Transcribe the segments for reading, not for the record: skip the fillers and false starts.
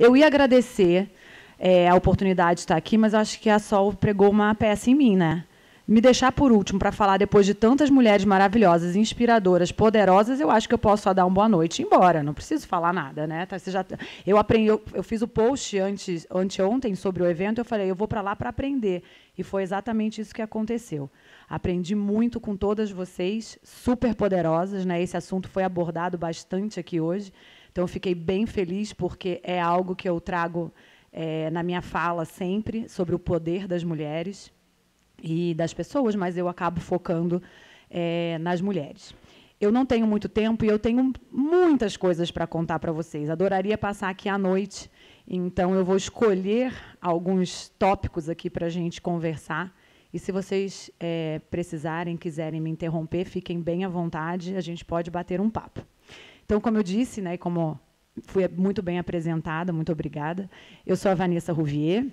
Eu ia agradecer a oportunidade de estar aqui, mas acho que a Sol pregou uma peça em mim, né? Me deixar por último para falar depois de tantas mulheres maravilhosas, inspiradoras, poderosas, eu acho que eu posso só dar uma boa noite e ir embora. Não preciso falar nada, né? Você já, eu aprendi, eu fiz o post anteontem sobre o evento, eu falei, eu vou para lá para aprender. E foi exatamente isso que aconteceu. Aprendi muito com todas vocês, super poderosas, né? Esse assunto foi abordado bastante aqui hoje. Então, eu fiquei bem feliz, porque é algo que eu trago na minha fala sempre, sobre o poder das mulheres e das pessoas, mas eu acabo focando nas mulheres. Eu não tenho muito tempo e eu tenho muitas coisas para contar para vocês. Adoraria passar aqui à noite, então eu vou escolher alguns tópicos aqui para a gente conversar. E se vocês precisarem, quiserem me interromper, fiquem bem à vontade, a gente pode bater um papo. Então, como eu disse, né, e como fui muito bem apresentada, muito obrigada, eu sou a Vanessa Rouvier,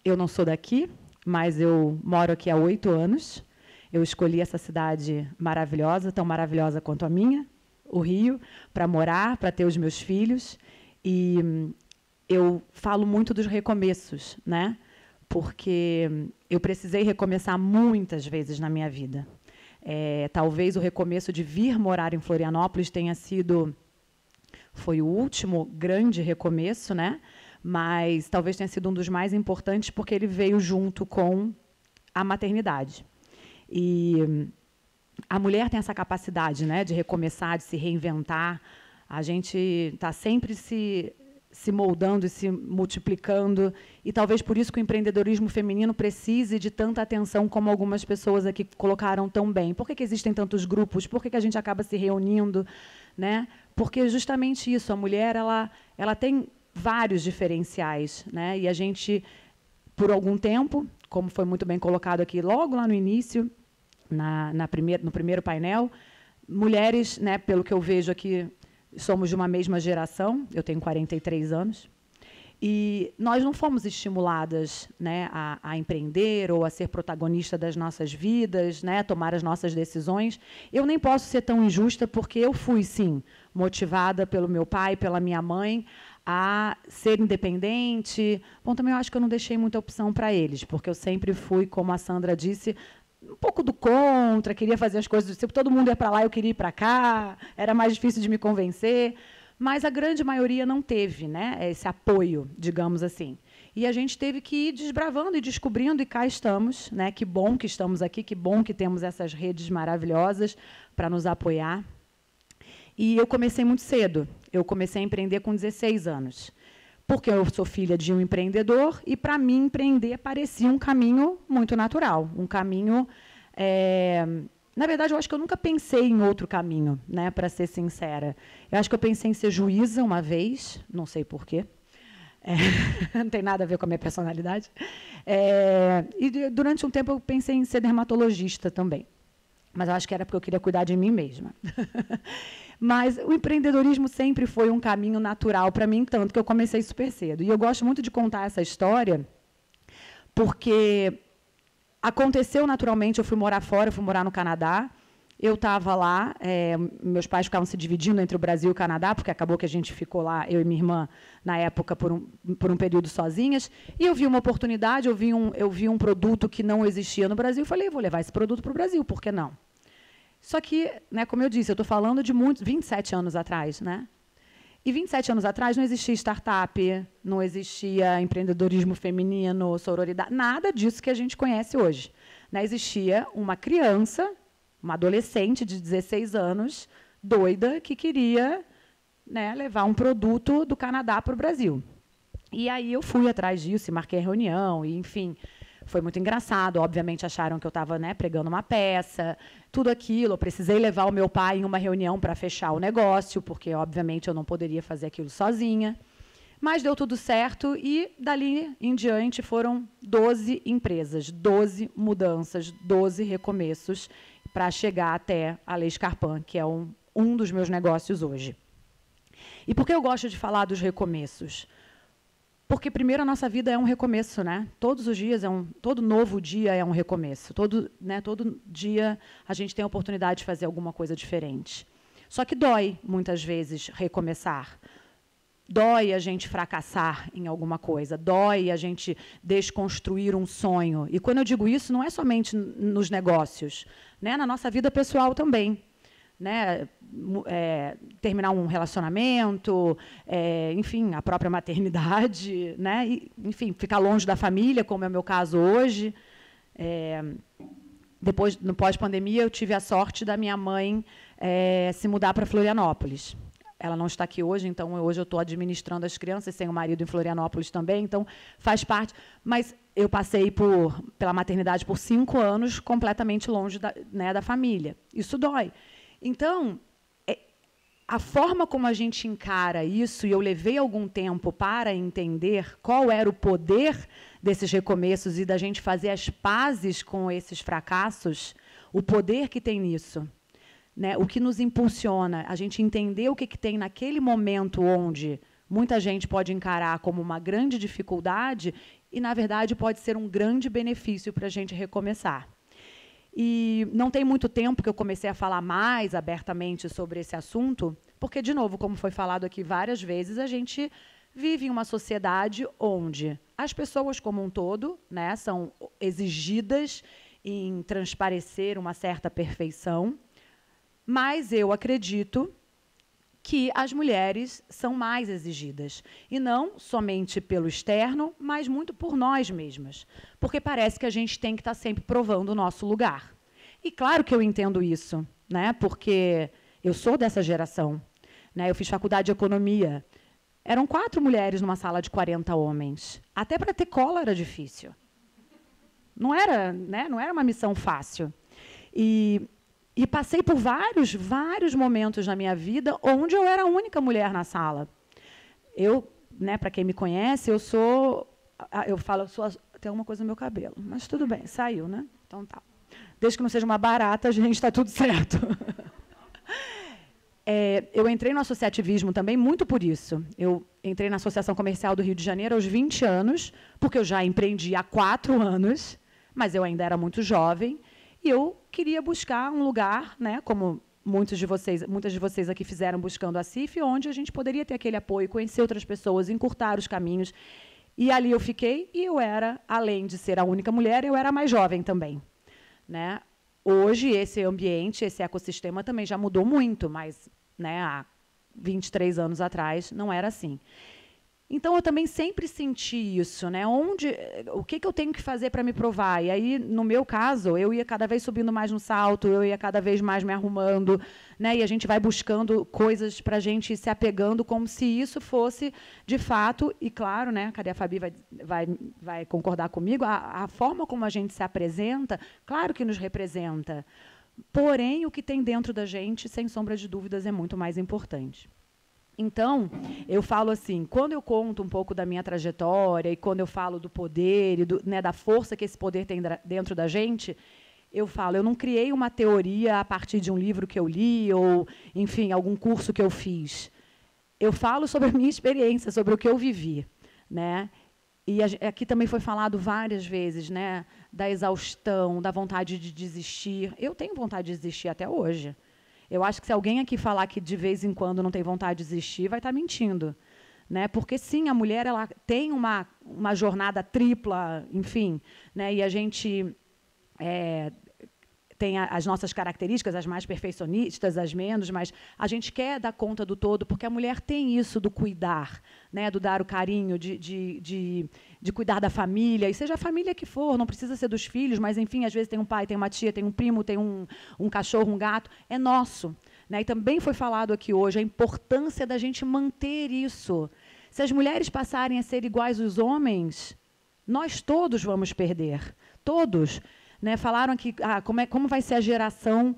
eu não sou daqui, mas eu moro aqui há 8 anos. Eu escolhi essa cidade maravilhosa, tão maravilhosa quanto a minha, o Rio, para morar, para ter os meus filhos. E eu falo muito dos recomeços, né? Porque eu precisei recomeçar muitas vezes na minha vida. Talvez o recomeço de vir morar em Florianópolis foi o último grande recomeço, né? Mas talvez tenha sido um dos mais importantes, porque ele veio junto com a maternidade. E a mulher tem essa capacidade, né, de recomeçar, de se reinventar. A gente está sempre se moldando e se multiplicando, e talvez por isso que o empreendedorismo feminino precise de tanta atenção, como algumas pessoas aqui colocaram tão bem. Por que existem tantos grupos? Por que a gente acaba se reunindo, né? Porque justamente isso, a mulher ela tem vários diferenciais, né? E a gente, por algum tempo, como foi muito bem colocado aqui logo lá no início, no primeiro painel, mulheres, né, pelo que eu vejo aqui, somos de uma mesma geração, eu tenho 43 anos, e nós não fomos estimuladas, né, a empreender ou a ser protagonista das nossas vidas, né, tomar as nossas decisões. Eu nem posso ser tão injusta, porque eu fui, sim, motivada pelo meu pai, pela minha mãe, a ser independente. Bom, também eu acho que eu não deixei muita opção para eles, porque eu sempre fui, como a Sandra disse, um pouco do contra, queria fazer as coisas, se todo mundo ia para lá, eu queria ir para cá, era mais difícil de me convencer, mas a grande maioria não teve, né, esse apoio, digamos assim. E a gente teve que ir desbravando e descobrindo, e cá estamos, né, que bom que estamos aqui, que bom que temos essas redes maravilhosas para nos apoiar. E eu comecei muito cedo, eu comecei a empreender com 16 anos. Porque eu sou filha de um empreendedor, e, para mim, empreender parecia um caminho muito natural, um caminho... Na verdade, eu acho que eu nunca pensei em outro caminho, né, para ser sincera. Eu acho que eu pensei em ser juíza uma vez, não sei porquê, não tem nada a ver com a minha personalidade. E, durante um tempo, eu pensei em ser dermatologista também. Mas eu acho que era porque eu queria cuidar de mim mesma. Mas o empreendedorismo sempre foi um caminho natural para mim, tanto que eu comecei super cedo. E eu gosto muito de contar essa história, porque aconteceu naturalmente. Eu fui morar fora, eu fui morar no Canadá. Eu estava lá, meus pais ficavam se dividindo entre o Brasil e o Canadá, porque acabou que a gente ficou lá, eu e minha irmã, na época, por um período sozinhas. E eu vi uma oportunidade, eu vi um produto que não existia no Brasil, e falei, vou levar esse produto para o Brasil, por que não? Só que, né, como eu disse, eu estou falando de 27 anos atrás, né? E 27 anos atrás não existia startup, não existia empreendedorismo feminino, sororidade, nada disso que a gente conhece hoje, né? Existia uma criança, uma adolescente de 16 anos, doida, que queria, né, levar um produto do Canadá para o Brasil. E aí eu fui atrás disso, e marquei a reunião, e, enfim... Foi muito engraçado, obviamente acharam que eu estava, né, pregando uma peça, tudo aquilo. Eu precisei levar o meu pai em uma reunião para fechar o negócio, porque, obviamente, eu não poderia fazer aquilo sozinha. Mas deu tudo certo, e, dali em diante, foram 12 empresas, 12 mudanças, 12 recomeços, para chegar até a Lei Scarpin, que é um dos meus negócios hoje. E por que eu gosto de falar dos recomeços? Porque, primeiro, a nossa vida é um recomeço, né? Todos os dias, todo novo dia é um recomeço. Todo dia a gente tem a oportunidade de fazer alguma coisa diferente. Só que dói, muitas vezes, recomeçar. dói a gente fracassar em alguma coisa, dói a gente desconstruir um sonho. E quando eu digo isso, não é somente nos negócios, né? Na nossa vida pessoal também. Né? Terminar um relacionamento, enfim, a própria maternidade, né? E, enfim, ficar longe da família, como é o meu caso hoje. Depois, no pós-pandemia, eu tive a sorte da minha mãe se mudar para Florianópolis. Ela não está aqui hoje, então hoje eu estou administrando as crianças, tenho um marido em Florianópolis também, então faz parte. Mas eu passei pela maternidade por 5 anos completamente longe da família. Isso dói. Então, a forma como a gente encara isso, e eu levei algum tempo para entender qual era o poder desses recomeços e da gente fazer as pazes com esses fracassos, o poder que tem nisso, né? O que nos impulsiona, a gente entender o que tem naquele momento onde muita gente pode encarar como uma grande dificuldade e, na verdade, pode ser um grande benefício para a gente recomeçar. E não tem muito tempo que eu comecei a falar mais abertamente sobre esse assunto, porque, de novo, como foi falado aqui várias vezes, a gente vive em uma sociedade onde as pessoas como um todo, né, são exigidas em transparecer uma certa perfeição, mas eu acredito que as mulheres são mais exigidas, e não somente pelo externo, mas muito por nós mesmas, porque parece que a gente tem que estar sempre provando o nosso lugar. E claro que eu entendo isso, né, porque eu sou dessa geração, né, eu fiz faculdade de economia, eram 4 mulheres numa sala de 40 homens, até para ter cola era difícil. Não era, né, não era uma missão fácil. E passei por vários momentos na minha vida onde eu era a única mulher na sala. Eu, né, para quem me conhece, eu sou tem alguma coisa no meu cabelo, mas tudo bem, saiu, né? Então tá. Desde que não seja uma barata, a gente está tudo certo. Eu entrei no associativismo também muito por isso. Eu entrei na Associação Comercial do Rio de Janeiro aos 20 anos, porque eu já empreendi há 4 anos, mas eu ainda era muito jovem. E eu queria buscar um lugar, né, como muitas de vocês aqui fizeram buscando a CIF, onde a gente poderia ter aquele apoio, conhecer outras pessoas, encurtar os caminhos. E ali eu fiquei, e eu era, além de ser a única mulher, eu era a mais jovem também. Né? Hoje, esse ambiente, esse ecossistema também já mudou muito, mas, né, há 23 anos atrás não era assim. Então, eu também sempre senti isso, né? O que eu tenho que fazer para me provar? E aí, no meu caso, eu ia cada vez subindo mais no salto, eu ia cada vez mais me arrumando, né? E a gente vai buscando coisas para a gente ir se apegando como se isso fosse, de fato, e claro, né? Cadê a Fabi? Vai concordar comigo? A forma como a gente se apresenta, claro que nos representa. Porém, o que tem dentro da gente, sem sombra de dúvidas, é muito mais importante. Então, eu falo assim, quando eu conto um pouco da minha trajetória e quando eu falo do poder e né, da força que esse poder tem dentro da gente, eu falo, eu não criei uma teoria a partir de um livro que eu li ou, enfim, algum curso que eu fiz. Eu falo sobre a minha experiência, sobre o que eu vivi, né? E aqui também foi falado várias vezes, né, da exaustão, da vontade de desistir. Eu tenho vontade de desistir até hoje. Eu acho que se alguém aqui falar que de vez em quando não tem vontade de desistir, vai estar mentindo. Né? Porque, sim, a mulher ela tem uma jornada tripla, enfim, né? E a gente tem as nossas características, as mais perfeccionistas, as menos, mas a gente quer dar conta do todo, porque a mulher tem isso do cuidar, né? Do dar o carinho, de cuidar da família, e seja a família que for, não precisa ser dos filhos, mas, enfim, às vezes tem um pai, tem uma tia, tem um primo, tem um cachorro, um gato, é nosso. Né? E também foi falado aqui hoje a importância da gente manter isso. Se as mulheres passarem a ser iguais aos homens, nós todos vamos perder, todos. Né, falaram aqui como vai ser a geração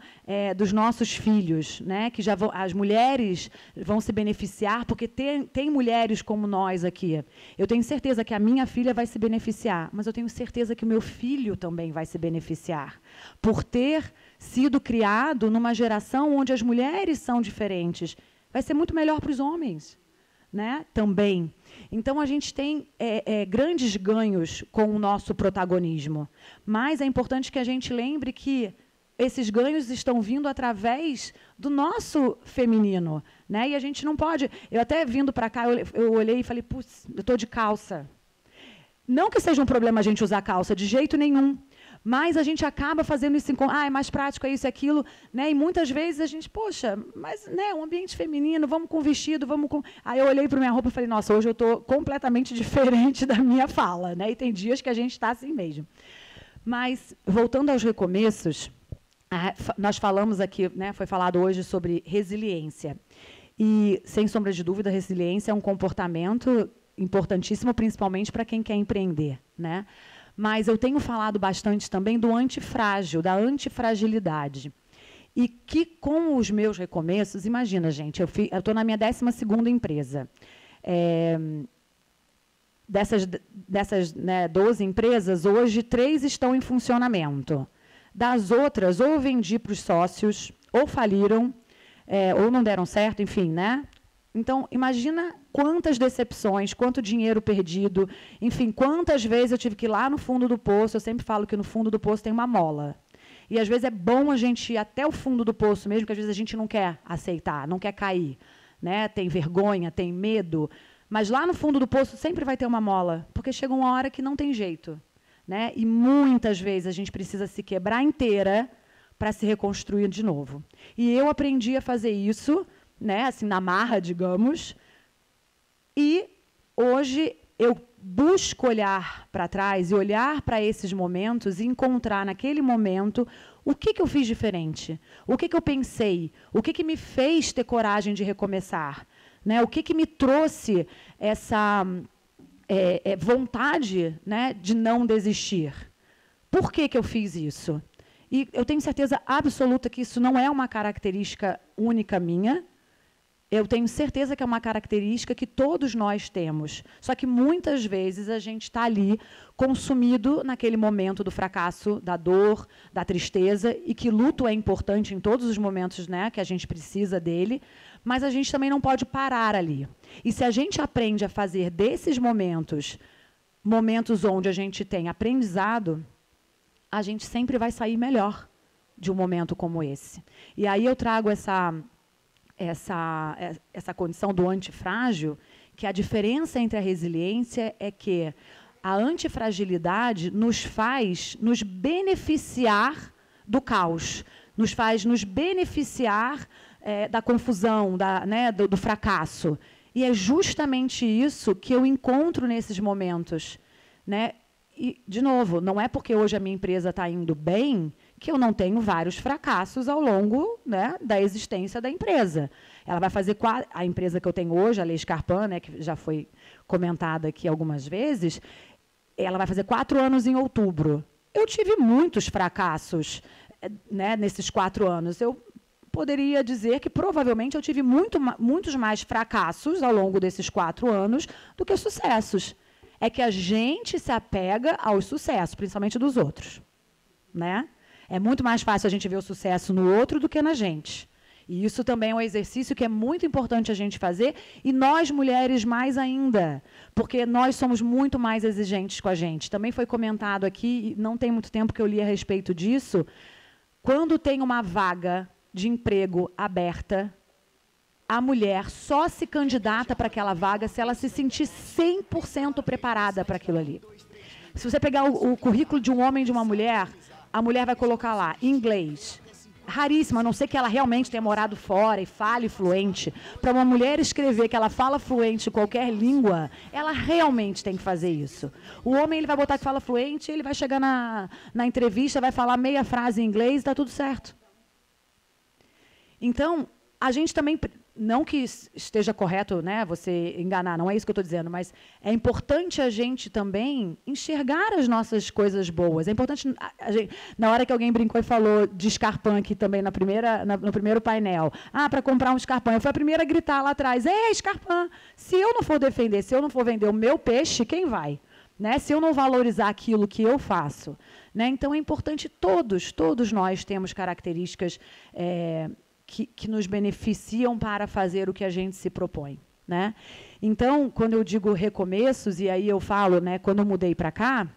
dos nossos filhos, né, que as mulheres vão se beneficiar, porque tem mulheres como nós aqui. Eu tenho certeza que a minha filha vai se beneficiar, mas eu tenho certeza que o meu filho também vai se beneficiar, por ter sido criado numa geração onde as mulheres são diferentes. Vai ser muito melhor para os homens. Né, também. Então, a gente tem grandes ganhos com o nosso protagonismo, mas é importante que a gente lembre que esses ganhos estão vindo através do nosso feminino, né? E a gente não pode... Eu até vindo para cá, eu olhei e falei, putz, eu estou de calça. Não que seja um problema a gente usar calça, de jeito nenhum. Mas a gente acaba fazendo isso, é mais prático, é isso e aquilo, né? E muitas vezes a gente, poxa, mas né, um ambiente feminino, vamos com vestido, vamos com... Aí eu olhei para minha roupa e falei, nossa, hoje eu estou completamente diferente da minha fala, né? E tem dias que a gente está assim mesmo. Mas, voltando aos recomeços, nós falamos aqui, né, foi falado hoje sobre resiliência. E, sem sombra de dúvida, resiliência é um comportamento importantíssimo, principalmente para quem quer empreender, né? Mas eu tenho falado bastante também do antifrágil, da antifragilidade. E que, com os meus recomeços, imagina, gente, eu estou na minha 12ª empresa. Dessas né, 12 empresas, hoje 3 estão em funcionamento. Das outras, ou vendi para os sócios, ou faliram, ou não deram certo, enfim, né? Então, imagina quantas decepções, quanto dinheiro perdido, enfim, quantas vezes eu tive que ir lá no fundo do poço. Eu sempre falo que no fundo do poço tem uma mola. E, às vezes, é bom a gente ir até o fundo do poço mesmo, que, às vezes, a gente não quer aceitar, não quer cair, né? Tem vergonha, tem medo. Mas, lá no fundo do poço, sempre vai ter uma mola, porque chega uma hora que não tem jeito, né? E, muitas vezes, a gente precisa se quebrar inteira para se reconstruir de novo. E eu aprendi a fazer isso, né, assim, na marra, digamos, e hoje eu busco olhar para trás e olhar para esses momentos e encontrar naquele momento o que eu fiz diferente, o que eu pensei, o que me fez ter coragem de recomeçar, né, o que me trouxe essa vontade, né, de não desistir. Por que eu fiz isso? E eu tenho certeza absoluta que isso não é uma característica única minha. Eu tenho certeza que é uma característica que todos nós temos. Só que, muitas vezes, a gente está ali consumido naquele momento do fracasso, da dor, da tristeza, e que luto é importante em todos os momentos, né, que a gente precisa dele, mas a gente também não pode parar ali. E se a gente aprende a fazer desses momentos onde a gente tem aprendizado, a gente sempre vai sair melhor de um momento como esse. E aí eu trago essa condição do antifrágil, que a diferença entre a resiliência é que a antifragilidade nos faz nos beneficiar do caos, nos faz nos beneficiar da confusão, né, do fracasso. E é justamente isso que eu encontro nesses momentos, né? E, de novo, não é porque hoje a minha empresa está indo bem que eu não tenho vários fracassos ao longo, né, da existência da empresa. Ela vai fazer a empresa que eu tenho hoje, a Lei Scarpan, né, que já foi comentada aqui algumas vezes, ela vai fazer 4 anos em outubro. Eu tive muitos fracassos, né, nesses 4 anos. Eu poderia dizer que provavelmente eu tive muitos mais fracassos ao longo desses 4 anos do que sucessos. É que a gente se apega aos sucessos, principalmente dos outros, né? É muito mais fácil a gente ver o sucesso no outro do que na gente. E isso também é um exercício que é muito importante a gente fazer, e nós, mulheres, mais ainda, porque nós somos muito mais exigentes com a gente. Também foi comentado aqui, e não tem muito tempo que eu li a respeito disso, quando tem uma vaga de emprego aberta, a mulher só se candidata para aquela vaga se ela se sentir 100% preparada para aquilo ali. Se você pegar o currículo de um homem e de uma mulher, a mulher vai colocar lá, inglês. Raríssimo, a não ser que ela realmente tenha morado fora e fale fluente. Para uma mulher escrever que ela fala fluente em qualquer língua, ela realmente tem que fazer isso. O homem, ele vai botar que fala fluente, ele vai chegar na entrevista, vai falar meia frase em inglês e está tudo certo. Então, a gente também... Não que esteja correto, né, você enganar, não é isso que eu estou dizendo, mas é importante a gente também enxergar as nossas coisas boas. É importante, na hora que alguém brincou e falou de Scarpan aqui também no primeiro painel, para comprar um Scarpan, eu fui a primeira a gritar lá atrás, Scarpan, se eu não for defender, se eu não for vender o meu peixe, quem vai? Né? Se eu não valorizar aquilo que eu faço. Né? Então, é importante, todos nós temos características... Que nos beneficiam para fazer o que a gente se propõe, né? Então, quando eu digo recomeços, e aí eu falo, né, quando eu mudei para cá,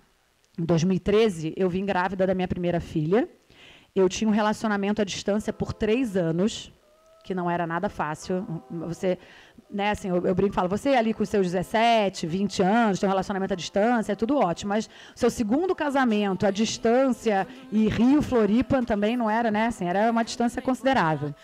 em 2013, eu vim grávida da minha primeira filha, Eu tinha um relacionamento à distância por 3 anos, que não era nada fácil. Você, né, assim, eu brinco e falo, você ali com os seus 17, 20 anos, tem um relacionamento à distância, é tudo ótimo, mas seu segundo casamento à distância e Rio, Floripa também não era, né, assim, era uma distância considerável.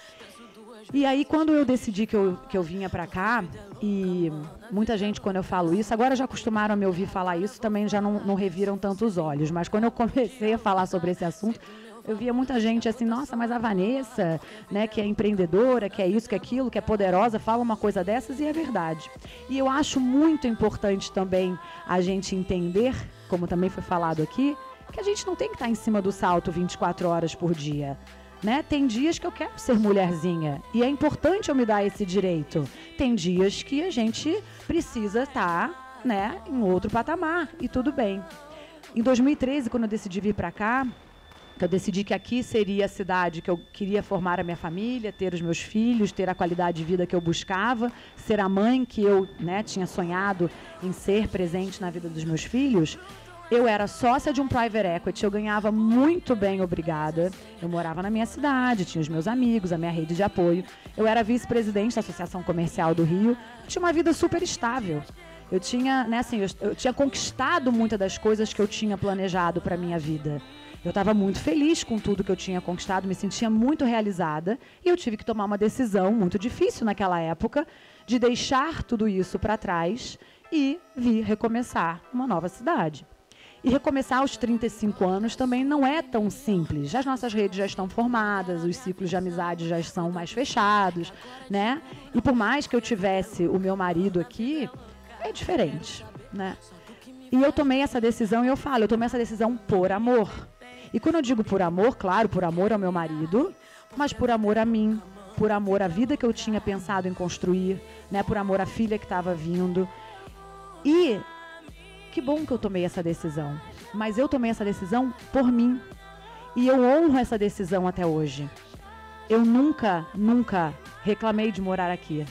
E aí, quando eu decidi que eu vinha para cá, e muita gente, quando eu falo isso, agora já acostumaram a me ouvir falar isso, também já não reviram tanto os olhos, mas quando eu comecei a falar sobre esse assunto, eu via muita gente assim, nossa, mas a Vanessa, né, que é empreendedora, que é isso, que é aquilo, que é poderosa, fala uma coisa dessas, e é verdade. E eu acho muito importante também a gente entender, como também foi falado aqui, que a gente não tem que estar em cima do salto 24 horas por dia. Né? Tem dias que eu quero ser mulherzinha e é importante eu me dar esse direito. Tem dias que a gente precisa estar, né, em outro patamar e tudo bem. Em 2013, quando eu decidi vir para cá, eu decidi que aqui seria a cidade que eu queria formar a minha família, ter os meus filhos, ter a qualidade de vida que eu buscava, ser a mãe que eu, né, tinha sonhado em ser presente na vida dos meus filhos. Eu era sócia de um private equity, eu ganhava muito bem, obrigada. Eu morava na minha cidade, tinha os meus amigos, a minha rede de apoio. Eu era vice-presidente da Associação Comercial do Rio, tinha uma vida super estável. Eu tinha, né, assim, eu tinha conquistado muitas das coisas que eu tinha planejado para a minha vida. Eu estava muito feliz com tudo que eu tinha conquistado, me sentia muito realizada e eu tive que tomar uma decisão muito difícil naquela época de deixar tudo isso para trás e vir recomeçar uma nova cidade. E recomeçar aos 35 anos também não é tão simples. As nossas redes já estão formadas, os ciclos de amizade já são mais fechados, né? E por mais que eu tivesse o meu marido aqui, é diferente, né? E eu tomei essa decisão, e eu falo, eu tomei essa decisão por amor. E quando eu digo por amor, claro, por amor ao meu marido, mas por amor a mim, por amor à vida que eu tinha pensado em construir, né? Por amor à filha que estava vindo. E que bom que eu tomei essa decisão, mas eu tomei essa decisão por mim. E eu honro essa decisão até hoje. Eu nunca reclamei de morar aqui.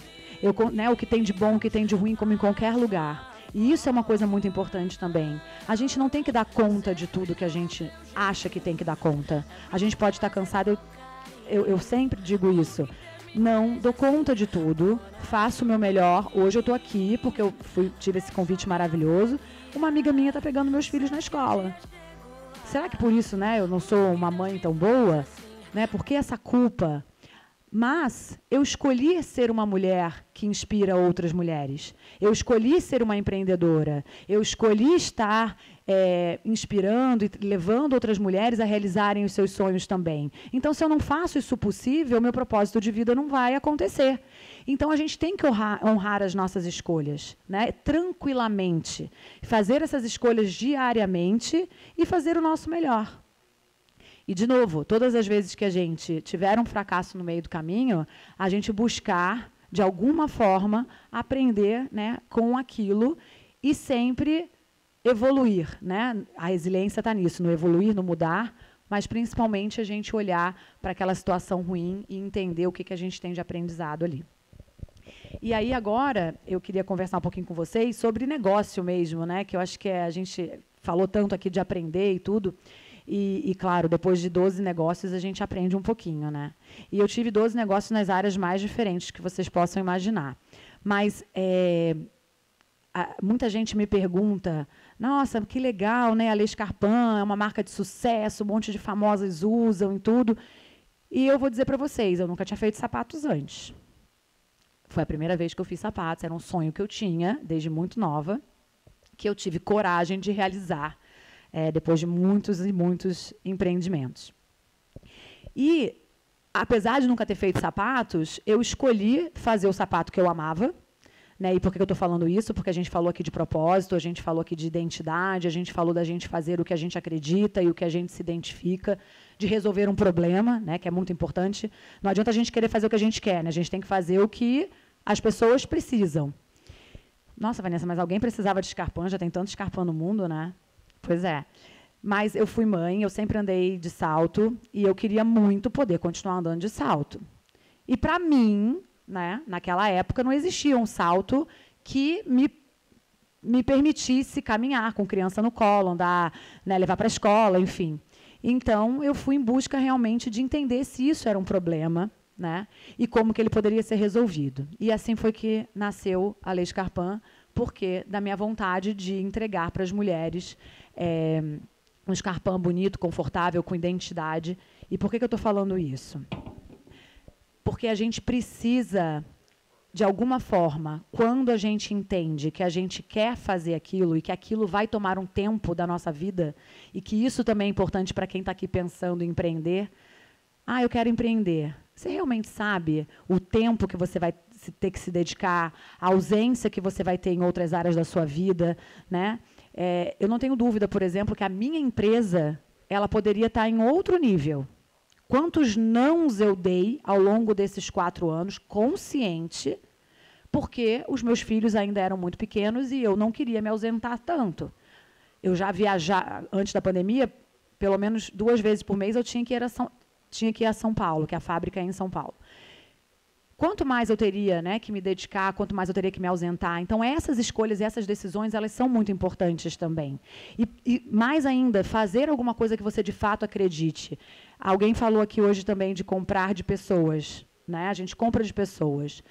Né, o que tem de bom, o que tem de ruim, como em qualquer lugar. E isso é uma coisa muito importante também. A gente não tem que dar conta de tudo que a gente acha que tem que dar conta. A gente pode estar cansado, eu sempre digo isso. Não dou conta de tudo, faço o meu melhor. Hoje eu estou aqui porque eu tive esse convite maravilhoso. Uma amiga minha está pegando meus filhos na escola. Será que por isso, né, eu não sou uma mãe tão boa? Né? Por que essa culpa? Mas eu escolhi ser uma mulher que inspira outras mulheres. Eu escolhi ser uma empreendedora. Eu escolhi estar inspirando e levando outras mulheres a realizarem os seus sonhos também. Então, se eu não faço isso possível, meu propósito de vida não vai acontecer. Então, a gente tem que honrar as nossas escolhas, né? Tranquilamente. Fazer essas escolhas diariamente e fazer o nosso melhor. E, de novo, todas as vezes que a gente tiver um fracasso no meio do caminho, a gente buscar, de alguma forma, aprender, né, com aquilo e sempre evoluir. Né? A resiliência está nisso, no evoluir, no mudar, mas, principalmente, a gente olhar para aquela situação ruim e entender o que a gente tem de aprendizado ali. E aí, agora, eu queria conversar um pouquinho com vocês sobre negócio mesmo, né, que eu acho que a gente falou tanto aqui de aprender e tudo. E, claro, depois de 12 negócios, a gente aprende um pouquinho, né? E eu tive 12 negócios nas áreas mais diferentes que vocês possam imaginar. Mas muita gente me pergunta, nossa, que legal, né? A Lei Scarpan é uma marca de sucesso, um monte de famosas usam e tudo. E eu vou dizer para vocês, eu nunca tinha feito sapatos antes. Foi a primeira vez que eu fiz sapatos, era um sonho que eu tinha, desde muito nova, que eu tive coragem de realizar. Depois de muitos e muitos empreendimentos. E, apesar de nunca ter feito sapatos, eu escolhi fazer o sapato que eu amava. Né? E por que eu estou falando isso? Porque a gente falou aqui de propósito, a gente falou aqui de identidade, a gente falou da gente fazer o que a gente acredita e o que a gente se identifica, de resolver um problema, né? Que é muito importante. Não adianta a gente querer fazer o que a gente quer, né? A gente tem que fazer o que as pessoas precisam. Nossa, Vanessa, mas alguém precisava de Scarpan, já tem tanto Scarpan no mundo, né? Pois é. Mas eu fui mãe, eu sempre andei de salto e eu queria muito poder continuar andando de salto. E, para mim, né, naquela época, não existia um salto que me permitisse caminhar com criança no colo, andar, né, levar para a escola, enfim. Então, eu fui em busca realmente de entender se isso era um problema, né, e como que ele poderia ser resolvido. E assim foi que nasceu a Lei Scarpin, porque da minha vontade de entregar para as mulheres um Scarpin bonito, confortável, com identidade. E por que eu estou falando isso? Porque a gente precisa, de alguma forma, quando a gente entende que a gente quer fazer aquilo e que aquilo vai tomar um tempo da nossa vida, e que isso também é importante para quem está aqui pensando em empreender. Ah, eu quero empreender. Você realmente sabe o tempo que você vai ter que se dedicar, a ausência que você vai ter em outras áreas da sua vida, né? Eu não tenho dúvida, por exemplo, que a minha empresa ela poderia estar em outro nível. Quantos nãos eu dei ao longo desses 4 anos, consciente, porque os meus filhos ainda eram muito pequenos e eu não queria me ausentar tanto. Eu já viajava, antes da pandemia, pelo menos 2 vezes por mês eu tinha que ir a São Paulo, que a fábrica é em São Paulo. Quanto mais eu teria, né, que me dedicar, quanto mais eu teria que me ausentar. Então, essas escolhas, essas decisões, elas são muito importantes também. E mais ainda, fazer alguma coisa que você, de fato, acredite. Alguém falou aqui hoje também de comprar de pessoas, né? A gente compra de pessoas.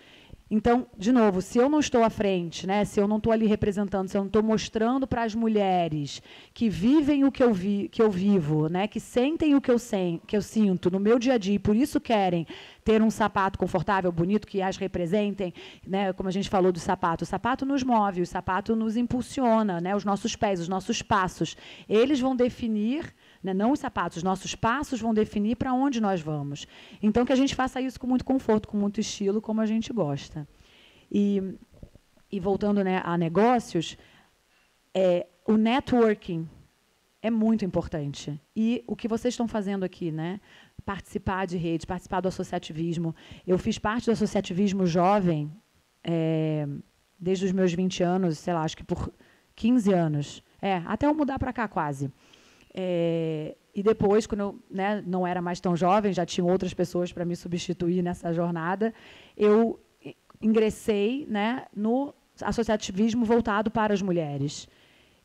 Então, de novo, se eu não estou à frente, né, se eu não estou ali representando, se eu não estou mostrando para as mulheres que vivem o que eu vivo, né, que sentem o que eu sinto no meu dia a dia e por isso querem ter um sapato confortável, bonito, que as representem, né, como a gente falou do sapato. O sapato nos move, o sapato nos impulsiona, né, os nossos pés, os nossos passos. Eles vão definir, né, não os sapatos, os nossos passos vão definir para onde nós vamos. Então, que a gente faça isso com muito conforto, com muito estilo, como a gente gosta. E voltando, né, a negócios, o networking é muito importante. E o que vocês estão fazendo aqui, né? Participar de redes, participar do associativismo. Eu fiz parte do associativismo jovem desde os meus 20 anos, sei lá, acho que por 15 anos. Até eu mudar para cá quase. E depois, quando eu, né, não era mais tão jovem, já tinham outras pessoas para me substituir nessa jornada, eu ingressei, né, no associativismo voltado para as mulheres.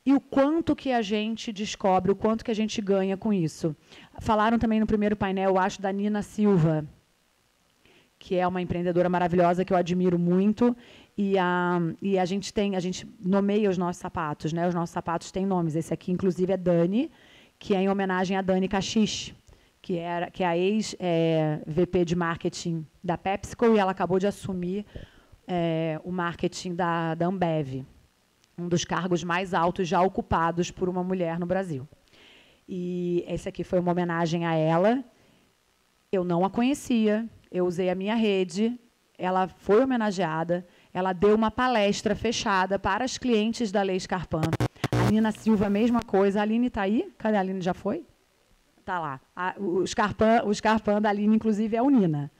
E o quanto que a gente descobre, o quanto que a gente ganha com isso. Falaram também no primeiro painel, eu acho, da Nina Silva, que é uma empreendedora maravilhosa que eu admiro muito. E a gente nomeia os nossos sapatos, né? Os nossos sapatos têm nomes. Esse aqui, inclusive, é Dani, que é em homenagem a Dani Caxixe, que é a ex-VP de marketing da PepsiCo, e ela acabou de assumir o marketing da Ambev, um dos cargos mais altos já ocupados por uma mulher no Brasil. E esse aqui foi uma homenagem a ela. Eu não a conhecia, eu usei a minha rede, ela foi homenageada, ela deu uma palestra fechada para as clientes da Lei Scarpin. A Nina Silva, a mesma coisa. A Aline está aí? Cadê a Aline? Já foi? Está lá. O Scarpin da Aline, inclusive, é o Nina,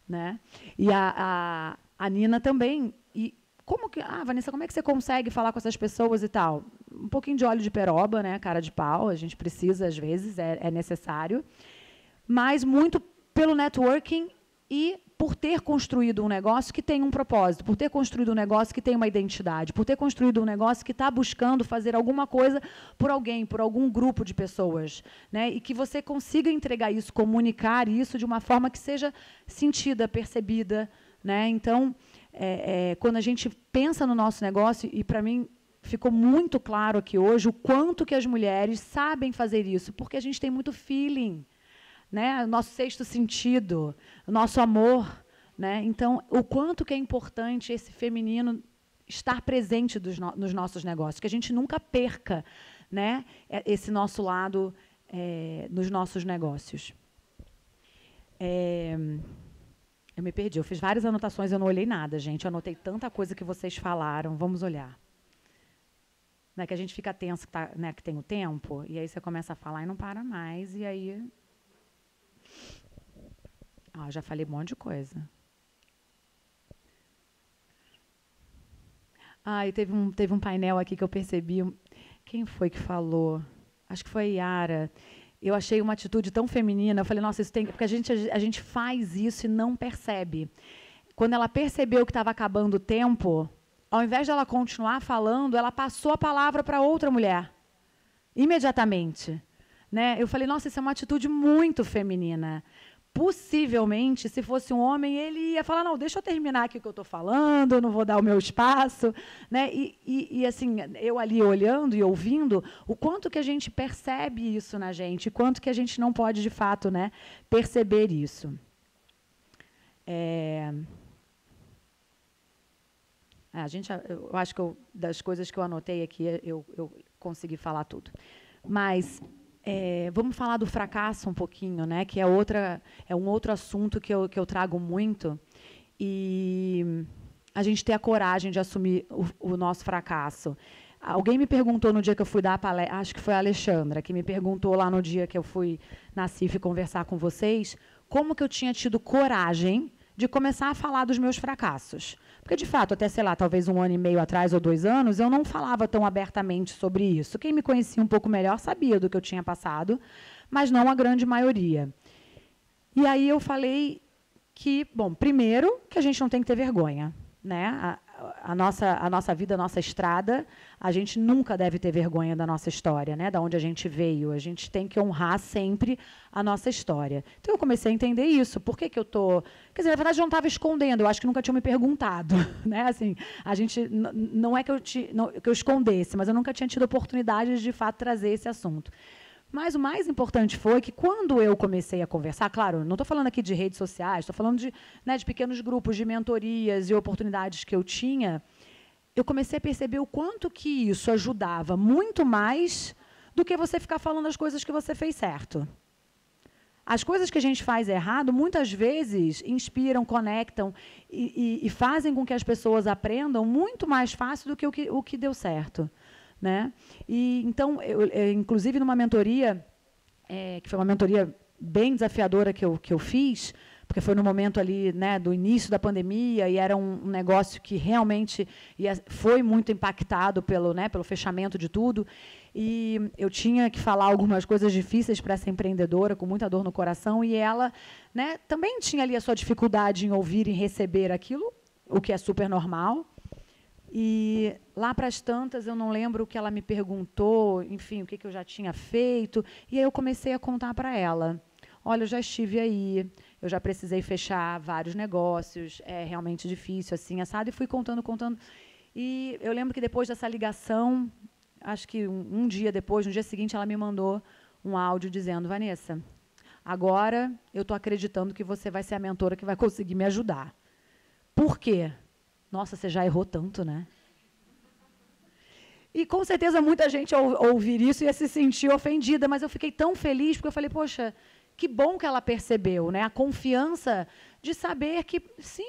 né? E a Nina também. E como que, Vanessa, como é que você consegue falar com essas pessoas e tal? Um pouquinho de óleo de peroba, né? Cara de pau, a gente precisa, às vezes, é necessário. Mas muito pelo networking e por ter construído um negócio que tem um propósito, por ter construído um negócio que tem uma identidade, por ter construído um negócio que está buscando fazer alguma coisa por alguém, por algum grupo de pessoas, né? E que você consiga entregar isso, comunicar isso de uma forma que seja sentida, percebida, né? Então, quando a gente pensa no nosso negócio, e para mim ficou muito claro aqui hoje o quanto que as mulheres sabem fazer isso, porque a gente tem muito feeling, né? O nosso sexto sentido, o nosso amor, né? Então, o quanto que é importante esse feminino estar presente nos nossos negócios, que a gente nunca perca, né, esse nosso lado nos nossos negócios. Eu me perdi, eu fiz várias anotações, eu não olhei nada, gente. Eu anotei tanta coisa que vocês falaram. Vamos olhar. Não é que a gente fica tenso, né, que tem o tempo, e aí você começa a falar e não para mais, e aí... já falei um monte de coisa. E teve um painel aqui que eu percebi. Quem foi que falou? Acho que foi a Yara. Eu achei uma atitude tão feminina. Eu falei, nossa, isso tem... Porque a gente faz isso e não percebe. Quando ela percebeu que estava acabando o tempo, ao invés de ela continuar falando, ela passou a palavra para outra mulher. Imediatamente. né? Eu falei, nossa, isso é uma atitude muito feminina. Possivelmente, se fosse um homem, ele ia falar, não, deixa eu terminar aqui o que eu estou falando, eu não vou dar o meu espaço, né? E assim, eu ali olhando e ouvindo, o quanto que a gente percebe isso na gente, quanto que a gente não pode, de fato, né, perceber isso. Eu acho que das coisas que eu anotei aqui, eu consegui falar tudo. Mas vamos falar do fracasso um pouquinho, né? Que é um outro assunto que eu trago muito. E a gente ter a coragem de assumir o nosso fracasso. Alguém me perguntou no dia que eu fui dar a palestra, acho que foi a Alexandra, que me perguntou lá no dia que eu fui na CIF conversar com vocês, como que eu tinha tido coragem de começar a falar dos meus fracassos. Porque, de fato, até, sei lá, talvez 1 ano e meio atrás ou 2 anos, eu não falava tão abertamente sobre isso. Quem me conhecia um pouco melhor sabia do que eu tinha passado, mas não a grande maioria. E aí eu falei que, bom, primeiro, que a gente não tem que ter vergonha, né? A nossa vida, a nossa estrada, a gente nunca deve ter vergonha da nossa história, né? Da onde a gente veio. A gente tem que honrar sempre a nossa história. Então, eu comecei a entender isso. Por que eu estou... Quer dizer, na verdade, eu não estava escondendo. Eu acho que nunca tinham me perguntado, né? Assim, a gente... Não é que eu escondesse, mas eu nunca tinha tido oportunidade de, fato, trazer esse assunto. Mas o mais importante foi que, quando eu comecei a conversar, claro, não estou falando aqui de redes sociais, estou falando de pequenos grupos, de mentorias e oportunidades que eu tinha, eu comecei a perceber o quanto que isso ajudava muito mais do que você ficar falando as coisas que você fez certo. As coisas que a gente faz errado, muitas vezes, inspiram, conectam e fazem com que as pessoas aprendam muito mais fácil do que o que deu certo. Né? E, então, inclusive, numa mentoria, que foi uma mentoria bem desafiadora que eu fiz, porque foi no momento ali, né, do início da pandemia, e era um negócio que realmente foi muito impactado pelo fechamento de tudo, e eu tinha que falar algumas coisas difíceis para essa empreendedora, com muita dor no coração, e ela, né, também tinha ali a sua dificuldade em ouvir e receber aquilo, o que é super normal. E lá para as tantas, eu não lembro o que ela me perguntou, enfim, o que eu já tinha feito. E aí eu comecei a contar para ela. Olha, eu já estive aí, eu já precisei fechar vários negócios, é realmente difícil, assim, assado. E fui contando. E eu lembro que depois dessa ligação, acho que um dia depois, no dia seguinte, ela me mandou um áudio dizendo, Vanessa, agora eu estou acreditando que você vai ser a mentora que vai conseguir me ajudar. Por quê? Nossa, você já errou tanto, né? E, com certeza, muita gente, ao ouvir isso, ia se sentir ofendida, mas eu fiquei tão feliz, porque eu falei, poxa, que bom que ela percebeu, né? A confiança de saber que, sim,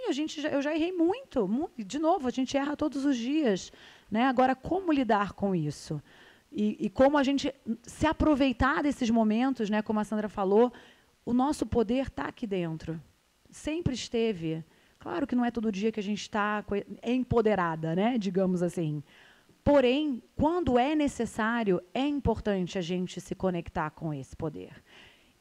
eu já errei muito. De novo, a gente erra todos os dias. Né? Agora, como lidar com isso? E como a gente se aproveitar desses momentos, né? Como a Sandra falou, o nosso poder está aqui dentro. Sempre esteve. Claro que não é todo dia que a gente está empoderada, né? Digamos assim. Porém, quando é necessário, é importante a gente se conectar com esse poder.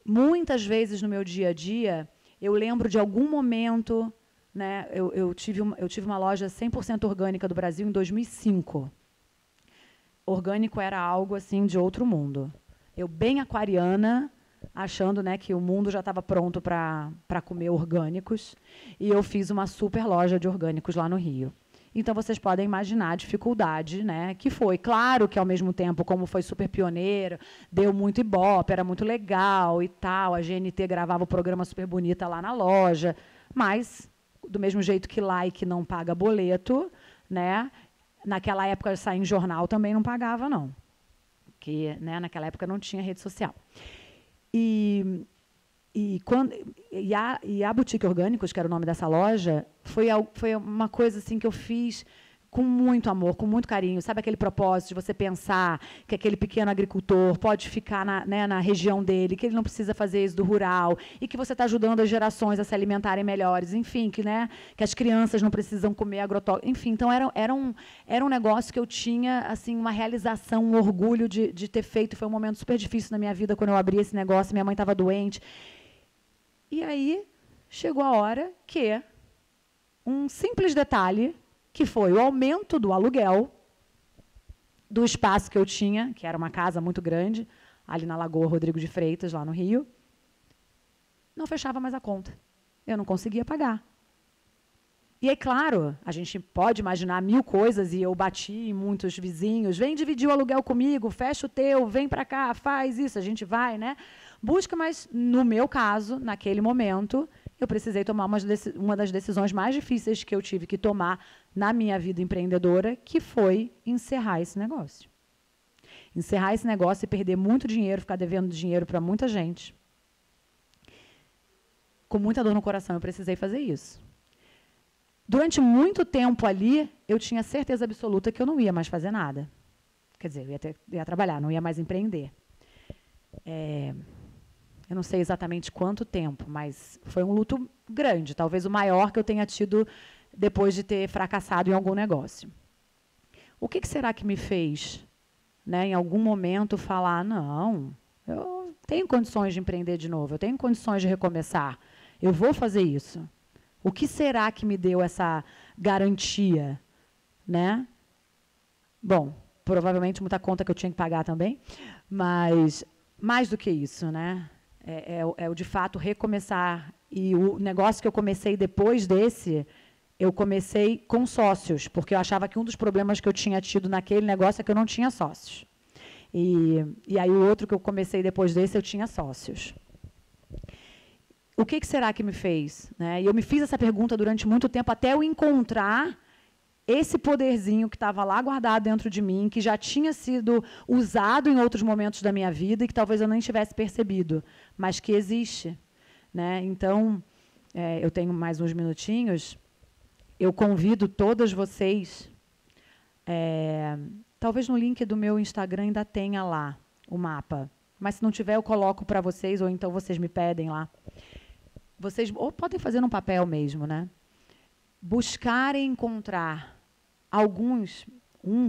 Muitas vezes no meu dia a dia, eu lembro de algum momento, né? Eu tive uma loja 100% orgânica do Brasil em 2005. Orgânico era algo assim de outro mundo. Eu bem aquariana, achando, né, que o mundo já estava pronto para comer orgânicos, e eu fiz uma super loja de orgânicos lá no Rio. Então, vocês podem imaginar a dificuldade, né, que foi. Claro que, ao mesmo tempo, como foi super pioneiro, deu muito ibope, era muito legal e tal, a GNT gravava o programa super bonita lá na loja, mas, do mesmo jeito que like não paga boleto, né, naquela época, sair em jornal também não pagava, não. Porque, né, naquela época não tinha rede social. E a Boutique Orgânicos, que era o nome dessa loja, foi uma coisa assim que eu fiz com muito amor, com muito carinho. Sabe aquele propósito de você pensar que aquele pequeno agricultor pode ficar na região dele, que ele não precisa fazer isso do rural, e que você está ajudando as gerações a se alimentarem melhores, enfim, que as crianças não precisam comer agrotóxico. Enfim, então era um negócio que eu tinha assim, uma realização, um orgulho de ter feito. Foi um momento super difícil na minha vida, quando eu abri esse negócio, minha mãe estava doente. E aí chegou a hora que um simples detalhe, que foi o aumento do aluguel do espaço que eu tinha, que era uma casa muito grande, ali na Lagoa Rodrigo de Freitas, lá no Rio. Não fechava mais a conta. Eu não conseguia pagar. E é claro, a gente pode imaginar 1000 coisas, e eu bati em muitos vizinhos, vem dividir o aluguel comigo, fecha o teu, vem para cá, faz isso, a gente vai, né? Busca, mas no meu caso, naquele momento, eu precisei tomar uma das decisões mais difíceis que eu tive que tomar na minha vida empreendedora, que foi encerrar esse negócio. Encerrar esse negócio e perder muito dinheiro, ficar devendo dinheiro para muita gente. Com muita dor no coração, eu precisei fazer isso. Durante muito tempo ali, eu tinha certeza absoluta que eu não ia mais fazer nada. Quer dizer, eu ia trabalhar, não ia mais empreender. Eu não sei exatamente quanto tempo, mas foi um luto grande, talvez o maior que eu tenha tido depois de ter fracassado em algum negócio. O que será que me fez, né, em algum momento, falar, não, eu tenho condições de empreender de novo, eu tenho condições de recomeçar, eu vou fazer isso. O que será que me deu essa garantia, né? Bom, provavelmente muita conta que eu tinha que pagar também, mas mais do que isso, né? É o de fato recomeçar. E o negócio que eu comecei depois desse, eu comecei com sócios, porque eu achava que um dos problemas que eu tinha tido naquele negócio é que eu não tinha sócios. E aí o outro que eu comecei depois desse, eu tinha sócios. O que será que me fez? Né? E eu me fiz essa pergunta durante muito tempo, até eu encontrar esse poderzinho que estava lá guardado dentro de mim, que já tinha sido usado em outros momentos da minha vida e que talvez eu nem tivesse percebido, mas que existe. Né? Então, eu tenho mais uns minutinhos, eu convido todas vocês, talvez no link do meu Instagram ainda tenha lá o mapa, mas se não tiver eu coloco para vocês, ou então vocês me pedem lá. Vocês ou podem fazer num papel mesmo, né? Buscar e encontrar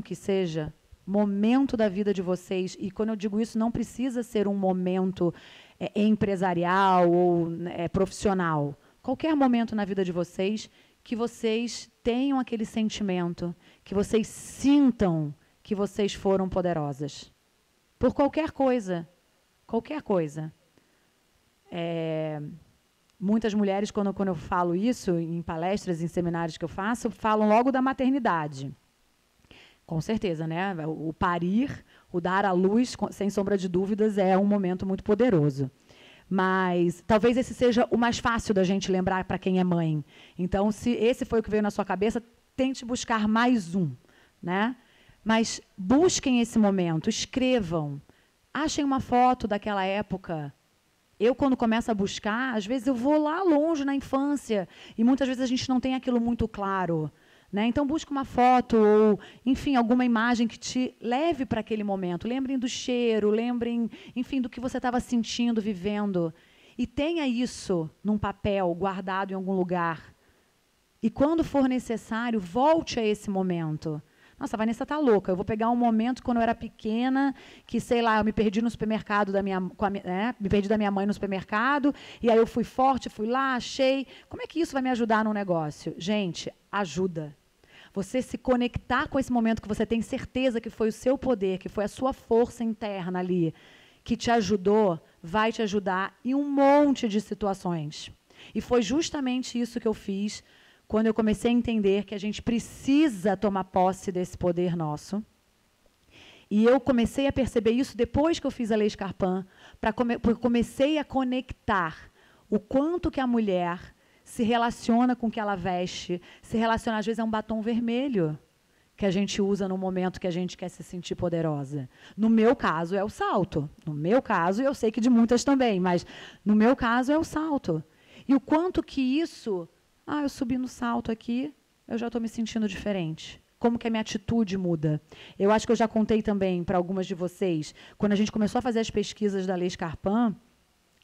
que seja momento da vida de vocês, e quando eu digo isso, não precisa ser um momento empresarial ou profissional. Qualquer momento na vida de vocês que vocês tenham aquele sentimento, que vocês sintam que vocês foram poderosas. Por qualquer coisa. Qualquer coisa. Muitas mulheres, quando eu falo isso, em palestras, em seminários que eu faço, falam logo da maternidade. Com certeza, né? O parir, o dar à luz, sem sombra de dúvidas, é um momento muito poderoso. Mas talvez esse seja o mais fácil da gente lembrar para quem é mãe. Então, se esse foi o que veio na sua cabeça, tente buscar mais um. Né? Mas busquem esse momento, escrevam. Achem uma foto daquela época. Eu, quando começo a buscar, às vezes eu vou lá longe na infância, e muitas vezes a gente não tem aquilo muito claro. Né? Então, busque uma foto ou, enfim, alguma imagem que te leve para aquele momento. Lembrem do cheiro, lembrem, enfim, do que você estava sentindo, vivendo. E tenha isso num papel, guardado em algum lugar. E, quando for necessário, volte a esse momento. Nossa, a Vanessa está louca. Eu vou pegar um momento quando eu era pequena, que, sei lá, eu me perdi no supermercado me perdi da minha mãe no supermercado, e aí eu fui forte, fui lá, achei. Como é que isso vai me ajudar no negócio? Gente, ajuda. Você se conectar com esse momento que você tem certeza que foi o seu poder, que foi a sua força interna ali, que te ajudou, vai te ajudar em um monte de situações. E foi justamente isso que eu fiz quando eu comecei a entender que a gente precisa tomar posse desse poder nosso. E eu comecei a perceber isso depois que eu fiz a Lei Scarpin, porque comecei a conectar o quanto que a mulher se relaciona com o que ela veste, se relaciona, às vezes, é um batom vermelho que a gente usa no momento que a gente quer se sentir poderosa. No meu caso, é o salto. No meu caso, eu sei que de muitas também, mas no meu caso é o salto. E o quanto que isso... eu subi no salto aqui, eu já estou me sentindo diferente. Como que a minha atitude muda? Eu acho que eu já contei também para algumas de vocês, quando a gente começou a fazer as pesquisas da Lei Scarpin,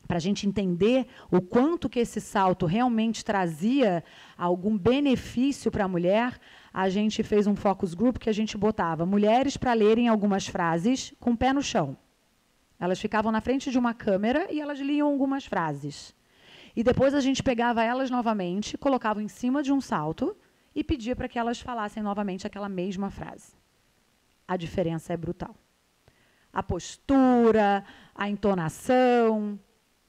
para a gente entender o quanto que esse salto realmente trazia algum benefício para a mulher, a gente fez um focus group que a gente botava mulheres para lerem algumas frases com o pé no chão. Elas ficavam na frente de uma câmera e elas liam algumas frases. E depois a gente pegava elas novamente, colocava em cima de um salto e pedia para que elas falassem novamente aquela mesma frase. A diferença é brutal. a postura, a entonação,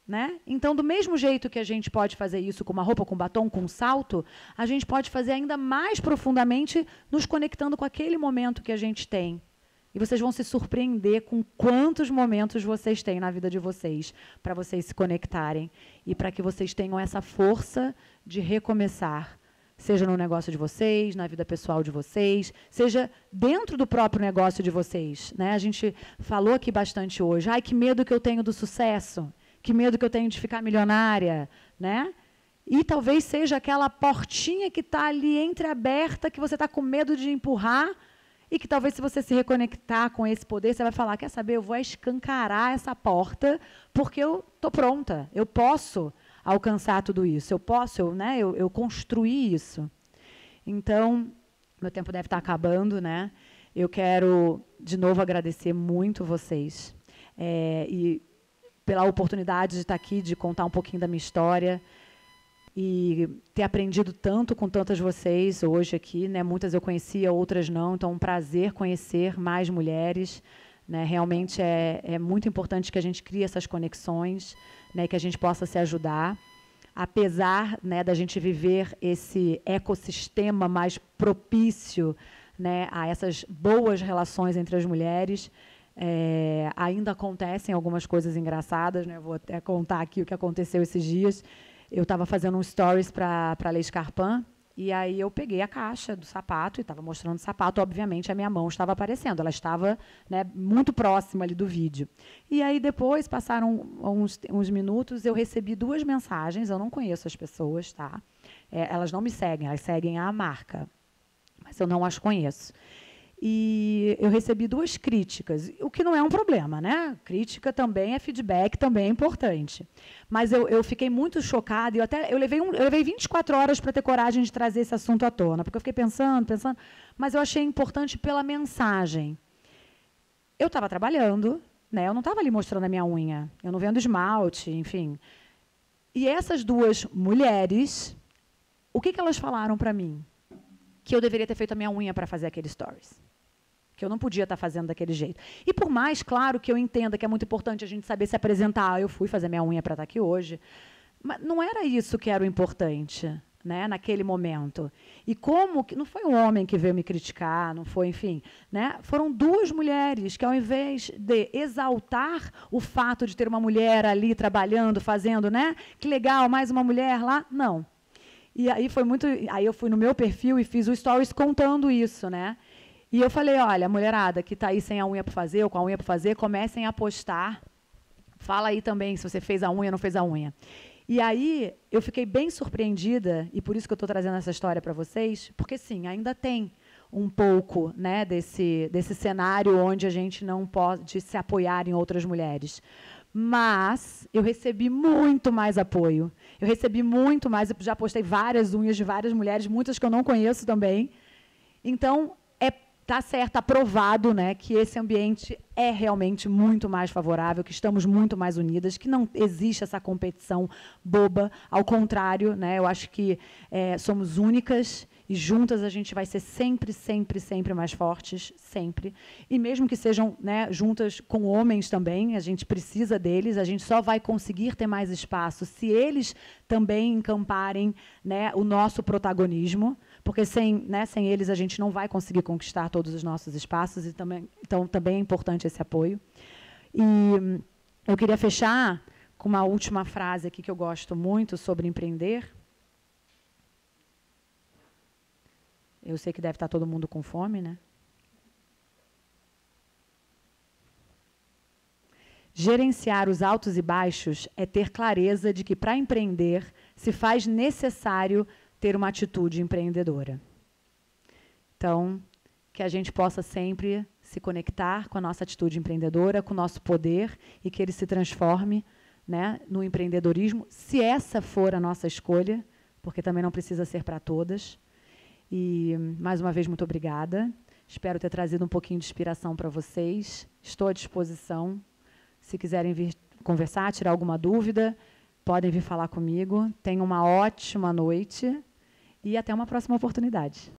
né? Então, do mesmo jeito que a gente pode fazer isso com uma roupa, com batom, com um salto, a gente pode fazer ainda mais profundamente nos conectando com aquele momento que a gente tem. E vocês vão se surpreender com quantos momentos vocês têm na vida de vocês, para vocês se conectarem e para que vocês tenham essa força de recomeçar, seja no negócio de vocês, na vida pessoal de vocês, seja dentro do próprio negócio de vocês, né? A gente falou aqui bastante hoje, ai, que medo que eu tenho do sucesso, que medo que eu tenho de ficar milionária, né? E talvez seja aquela portinha que está ali entreaberta, que você está com medo de empurrar, e que talvez, se você se reconectar com esse poder, você vai falar, quer saber, eu vou escancarar essa porta, porque eu estou pronta, eu posso alcançar tudo isso, eu construí isso. Então, meu tempo deve estar acabando, né? Eu quero, de novo, agradecer muito vocês, e pela oportunidade de estar aqui, de contar um pouquinho da minha história, e ter aprendido tanto com tantas vocês hoje aqui, né? Muitas eu conhecia, outras não, então é um prazer conhecer mais mulheres, né? Realmente é muito importante que a gente crie essas conexões, né? Que a gente possa se ajudar, apesar, né, da gente viver esse ecossistema mais propício, né, a essas boas relações entre as mulheres. Ainda acontecem algumas coisas engraçadas, né? Eu vou até contar aqui o que aconteceu esses dias. Eu estava fazendo um stories para a Lei Scarpin, e aí eu peguei a caixa do sapato e estava mostrando o sapato. Obviamente, a minha mão estava aparecendo, ela estava, né, muito próxima ali do vídeo. E aí, depois, passaram uns minutos, eu recebi 2 mensagens, eu não conheço as pessoas, tá? Elas não me seguem, elas seguem a marca, mas eu não as conheço. E eu recebi 2 críticas, o que não é um problema, né? Crítica também é feedback, também é importante. Mas eu fiquei muito chocada, e eu levei 24 horas para ter coragem de trazer esse assunto à tona, porque eu fiquei pensando, mas eu achei importante pela mensagem. Eu estava trabalhando, né? Eu não estava ali mostrando a minha unha, eu não vendo esmalte, enfim. E essas 2 mulheres, o que elas falaram para mim? Que eu deveria ter feito a minha unha para fazer aquele stories. Que eu não podia estar fazendo daquele jeito. E por mais, claro, que eu entenda que é muito importante a gente saber se apresentar, eu fui fazer minha unha para estar aqui hoje, mas não era isso que era o importante, né, naquele momento. E como que não foi um homem que veio me criticar, não foi, enfim, né? Foram 2 mulheres que, ao invés de exaltar o fato de ter uma mulher ali trabalhando, fazendo, né? Que legal, mais uma mulher lá, não. E aí aí eu fui no meu perfil e fiz o stories contando isso, né? E eu falei, olha, mulherada que está aí sem a unha para fazer ou com a unha para fazer, comecem a postar. Fala aí também se você fez a unha ou não fez a unha. E aí eu fiquei bem surpreendida, e por isso que eu estou trazendo essa história para vocês, porque sim, ainda tem um pouco, né, desse cenário onde a gente não pode se apoiar em outras mulheres. Mas eu recebi muito mais apoio. Eu recebi muito mais, eu já postei várias unhas de várias mulheres, muitas que eu não conheço também. Então, está certo, aprovado, né, que esse ambiente é realmente muito mais favorável, que estamos muito mais unidas, que não existe essa competição boba. Ao contrário, né, eu acho que somos únicas e juntas a gente vai ser sempre, sempre, sempre mais fortes, sempre. E mesmo que sejam, né, juntas com homens também, a gente precisa deles, a gente só vai conseguir ter mais espaço se eles também encamparem, né, o nosso protagonismo, porque sem eles a gente não vai conseguir conquistar todos os nossos espaços, e então também é importante esse apoio. E eu queria fechar com uma última frase aqui que eu gosto muito sobre empreender. Eu sei que deve estar todo mundo com fome, né? Gerenciar os altos e baixos é ter clareza de que, para empreender, se faz necessário ter uma atitude empreendedora. Então, que a gente possa sempre se conectar com a nossa atitude empreendedora, com o nosso poder, e que ele se transforme, né, no empreendedorismo, se essa for a nossa escolha, porque também não precisa ser para todas. E, mais uma vez, muito obrigada. Espero ter trazido um pouquinho de inspiração para vocês. Estou à disposição. Se quiserem vir conversar, tirar alguma dúvida, podem vir falar comigo. Tenham uma ótima noite e até uma próxima oportunidade.